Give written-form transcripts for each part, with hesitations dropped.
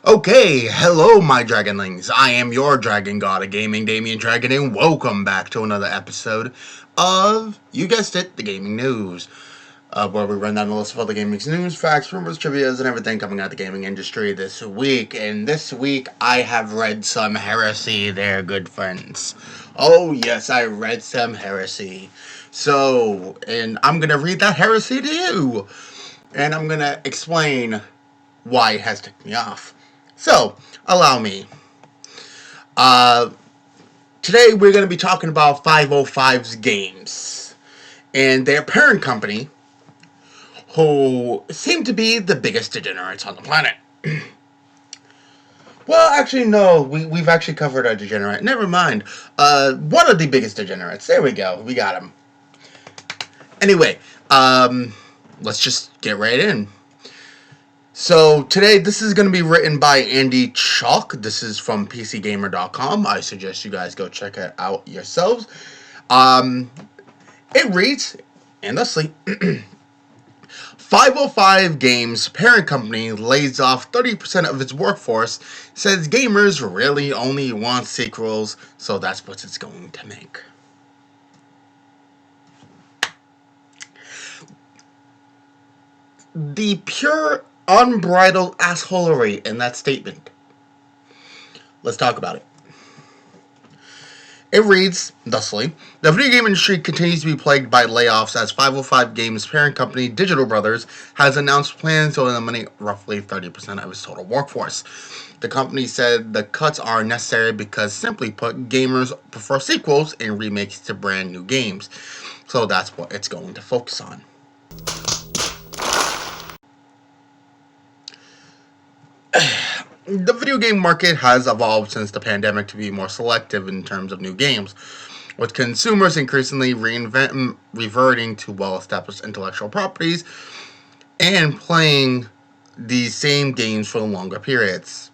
Okay, hello my dragonlings. I am your dragon god of gaming, Damian Dragon, and welcome back to another episode of, you guessed it, the gaming news. Where we run down the list of all the gaming news, facts, rumors, trivias, and everything coming out of the gaming industry this week. And this week I have read some heresy there, good friends. Oh yes, I read some heresy. And I'm gonna read that heresy to you. And I'm gonna explain why it has ticked me off. So, allow me. Uh, Today we're going to be talking about 505's games and their parent company, who seem to be the biggest degenerates on the planet. Well, actually, no, we've actually covered a degenerate. Never mind. One of the biggest degenerates. There we go. We got him. Anyway, let's just get right in. So today, this is going to be written by Andy Chalk. This is from PCGamer.com. I suggest you guys go check it out yourselves. It reads, and thusly, 505 Games parent company lays off 30% of its workforce, says gamers really only want sequels, so that's what it's going to make. The pure unbridled assholery in that statement. Let's talk about it. It reads, thusly, the video game industry continues to be plagued by layoffs as 505 Games parent company Digital Brothers has announced plans to eliminate roughly 30% of its total workforce. The company said the cuts are necessary because, simply put, gamers prefer sequels and remakes to brand new games. So that's what it's going to focus on. The video game market has evolved since the pandemic to be more selective in terms of new games, with consumers increasingly reverting to well-established intellectual properties and playing the same games for longer periods.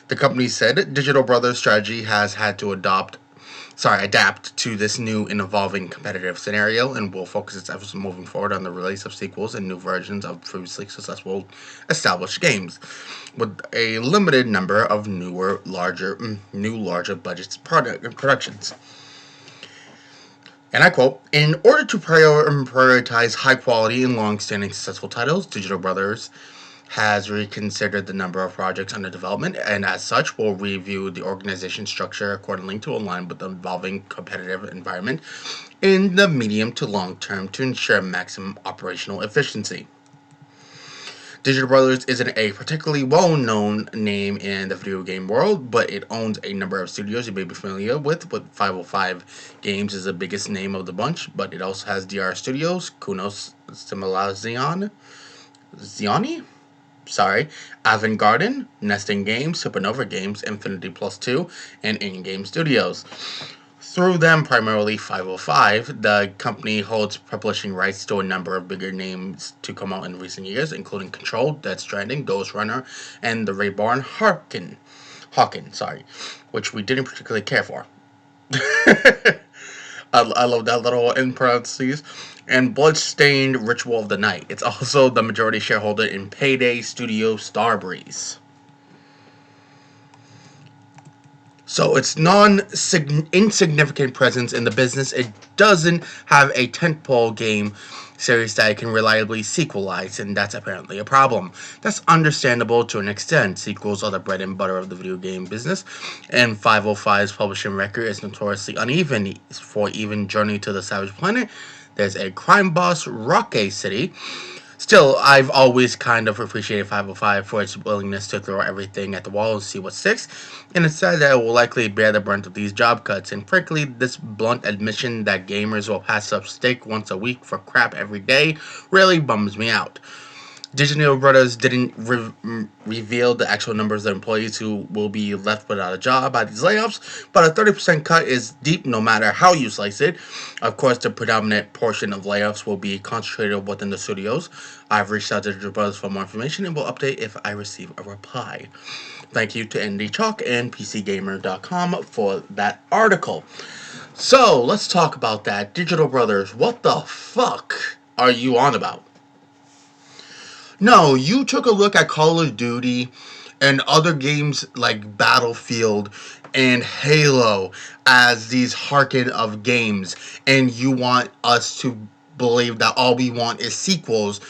The company said Digital Brothers' strategy has had to adapt to this new and evolving competitive scenario and will focus its efforts moving forward on the release of sequels and new versions of previously successful established games, with a limited number of larger budget productions. And I quote, in order to prioritize high quality and long-standing successful titles, Digital Brothers has reconsidered the number of projects under development, and as such will review the organization structure accordingly to align with the evolving competitive environment in the medium to long term to ensure maximum operational efficiency. Digital Brothers isn't a particularly well-known name in the video game world, but it owns a number of studios you may be familiar with 505 Games is the biggest name of the bunch, but it also has DR Studios, Kunos Simulazione, Avant Garden, Nesting Games, Supernova Games, Infinity Plus 2, and In-Game Studios. Through them, primarily 505, the company holds publishing rights to a number of bigger names to come out in recent years, including Control, Death Stranding, Ghost Runner, and the Reborn Hawken, which we didn't particularly care for. I love that little in parentheses. And Bloodstained Ritual of the Night. It's also the majority shareholder in Payday Studio Starbreeze. So it's insignificant presence in the business. It doesn't have a tentpole game series that it can reliably sequelize, and that's apparently a problem. That's understandable to an extent. Sequels are the bread and butter of the video game business, and 505's publishing record is notoriously uneven. For even Journey to the Savage Planet, there's a crime boss, Rocky City. Still, I've always kind of appreciated 505 for its willingness to throw everything at the wall and see what sticks, and it's sad that it will likely bear the brunt of these job cuts, and frankly, this blunt admission that gamers will pass up steak once a week for crap every day really bums me out. Digital Brothers didn't reveal the actual numbers of employees who will be left without a job by these layoffs, but a 30% cut is deep no matter how you slice it. Of course, the predominant portion of layoffs will be concentrated within the studios. I've reached out to Digital Brothers for more information and will update if I receive a reply. Thank you to Andy Chalk and PCGamer.com for that article. So, let's talk about that. Digital Brothers, what the fuck are you on about? No, you took a look at Call of Duty and other games like Battlefield and Halo as these harken of games, and you want us to believe that all we want is sequels,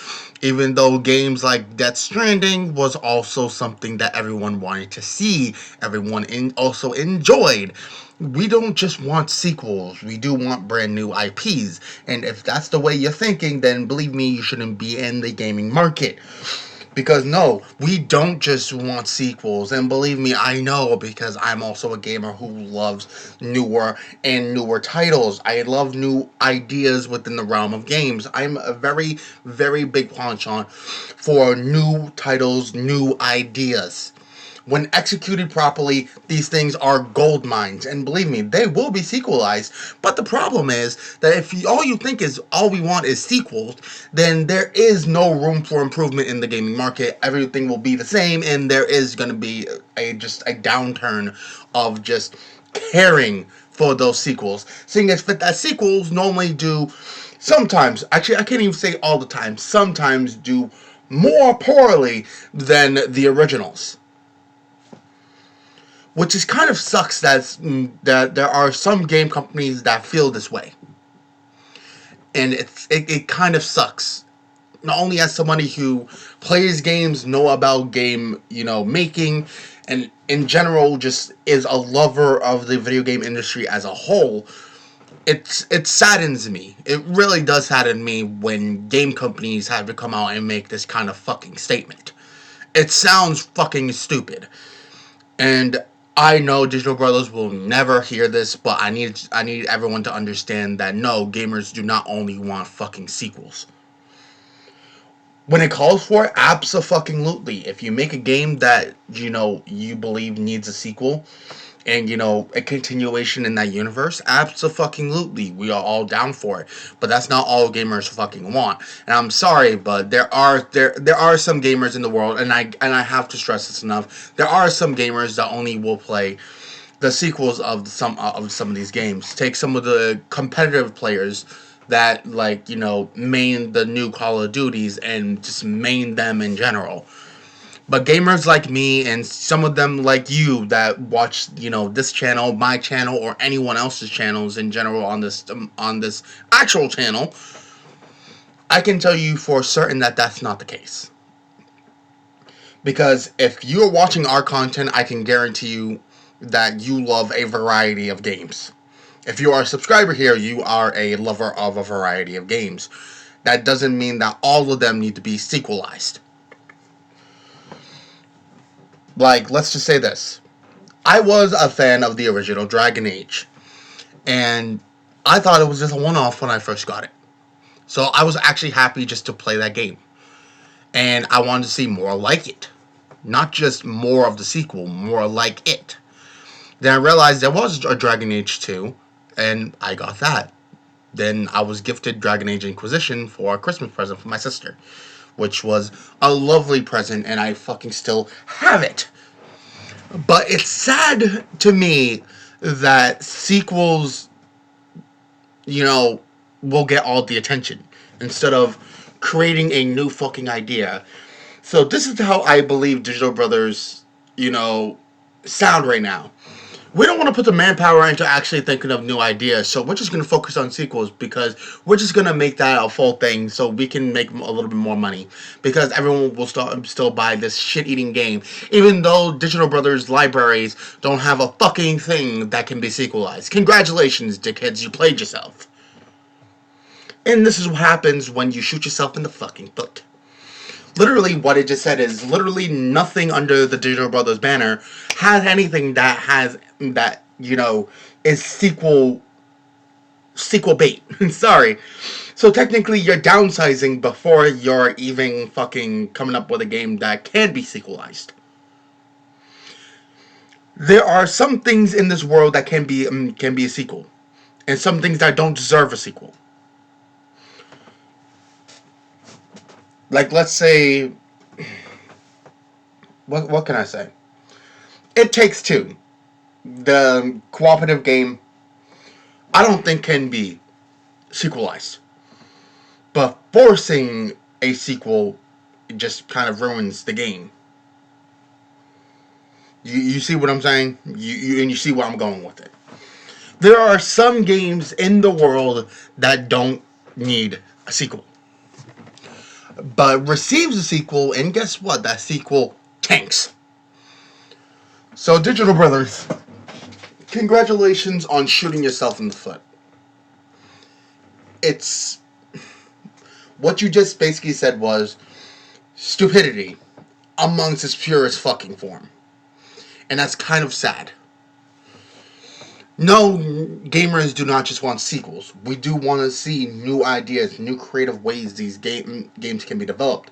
even though games like Death Stranding was also something that everyone wanted to see, everyone also enjoyed. We don't just want sequels, we do want brand new IPs. And if that's the way you're thinking, then believe me, you shouldn't be in the gaming market. Because no, we don't just want sequels. And believe me, I know, because I'm also a gamer who loves newer and newer titles. I love new ideas within the realm of games. I'm a very, very big penchant for new titles, new ideas. When executed properly, these things are gold mines, and believe me, they will be sequelized. But the problem is that if all you think is all we want is sequels, then there is no room for improvement in the gaming market. Everything will be the same, and there is going to be just a downturn of just caring for those sequels. Seeing as fit that sequels normally do sometimes, actually I can't even say all the time, sometimes do more poorly than the originals, which is kind of sucks that there are some game companies that feel this way, and it kind of sucks. Not only as somebody who plays games, know about game making, and in general just is a lover of the video game industry as a whole. It saddens me. It really does sadden me when game companies have to come out and make this kind of fucking statement. It sounds fucking stupid. And I know Digital Brothers will never hear this, but I need everyone to understand that no, gamers do not only want fucking sequels. When it calls for it, abso-fucking-lutely. If you make a game that you believe needs a sequel, and a continuation in that universe, abso-fucking-lutely, we are all down for it. But that's not all gamers fucking want. And I'm sorry, but there are some gamers in the world, and I have to stress this enough. There are some gamers that only will play the sequels of some of these games. Take some of the competitive players that main the new Call of Duties and just main them in general. But gamers like me and some of them like you that watch, this channel, my channel, or anyone else's channels in general on this actual channel, I can tell you for certain that that's not the case. Because if you're watching our content, I can guarantee you that you love a variety of games. If you are a subscriber here, you are a lover of a variety of games. That doesn't mean that all of them need to be sequelized. Like, let's just say this. I was a fan of the original Dragon Age, and I thought it was just a one-off when I first got it. So I was actually happy just to play that game. And I wanted to see more like it. Not just more of the sequel, more like it. Then I realized there was a Dragon Age 2, and I got that. Then I was gifted Dragon Age Inquisition for a Christmas present from my sister, which was a lovely present, and I fucking still have it. But it's sad to me that sequels, will get all the attention instead of creating a new fucking idea. So this is how I believe Digital Brothers, sound right now. We don't want to put the manpower into actually thinking of new ideas, so we're just going to focus on sequels because we're just going to make that a full thing so we can make a little bit more money, because everyone will still buy this shit-eating game, even though Digital Brothers libraries don't have a fucking thing that can be sequelized. Congratulations, dickheads, you played yourself. And this is what happens when you shoot yourself in the fucking foot. Literally, what it just said is literally nothing under the Digital Brothers banner has anything that is sequel bait. Sorry. So technically, you're downsizing before you're even fucking coming up with a game that can be sequelized. There are some things in this world that can be a sequel, and some things that don't deserve a sequel. Like, let's say, what can I say? It Takes Two, the cooperative game, I don't think can be sequelized. But forcing a sequel it just kind of ruins the game. You see what I'm saying? And you see where I'm going with it. There are some games in the world that don't need a sequel, but receives a sequel, and guess what? That sequel tanks. So, Digital Brothers, congratulations on shooting yourself in the foot. It's what you just basically said was stupidity amongst its purest fucking form, and that's kind of sad. No, gamers do not just want sequels. We do want to see new ideas, new creative ways these games can be developed.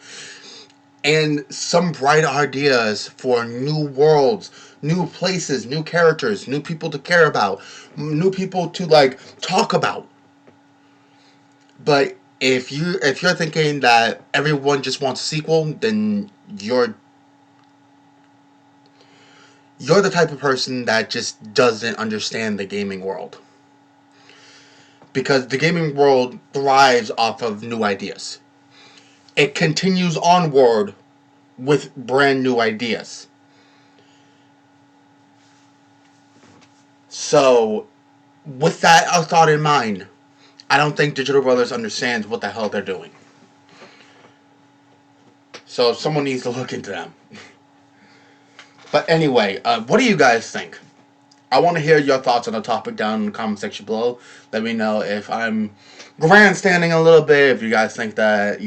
And some bright ideas for new worlds, new places, new characters, new people to care about, new people to like talk about. But if you're thinking that everyone just wants a sequel, then you're the type of person that just doesn't understand the gaming world. Because the gaming world thrives off of new ideas. It continues onward with brand new ideas. So, with that thought in mind, I don't think Digital Brothers understands what the hell they're doing. So, someone needs to look into them. But anyway, what do you guys think? I want to hear your thoughts on the topic down in the comment section below. Let me know if I'm grandstanding a little bit, if you guys think that,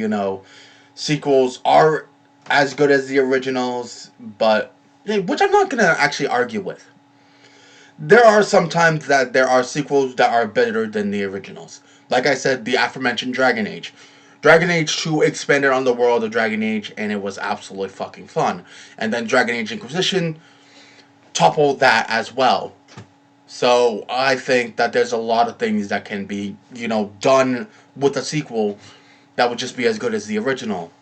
sequels are as good as the originals, but which I'm not going to actually argue with. There are some times that there are sequels that are better than the originals. Like I said, the aforementioned Dragon Age. Dragon Age 2 expanded on the world of Dragon Age, and it was absolutely fucking fun. And then Dragon Age Inquisition toppled that as well. So I think that there's a lot of things that can be, done with a sequel that would just be as good as the original.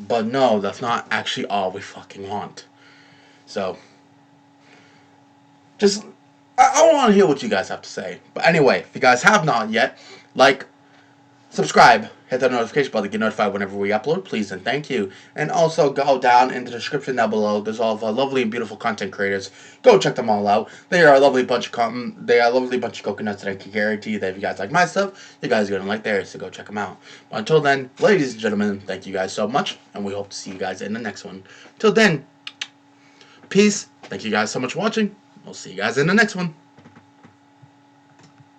But no, that's not actually all we fucking want. So, I want to hear what you guys have to say. But anyway, if you guys have not yet, like, subscribe, hit that notification bell to get notified whenever we upload, please and thank you. And also go down in the description down below. There's all the lovely and beautiful content creators. Go check them all out. They are a lovely bunch of coconuts that I can guarantee that if you guys like my stuff, you guys are gonna like theirs. So go check them out. But until then, ladies and gentlemen, thank you guys so much, and we hope to see you guys in the next one. Till then, peace. Thank you guys so much for watching. We'll see you guys in the next one.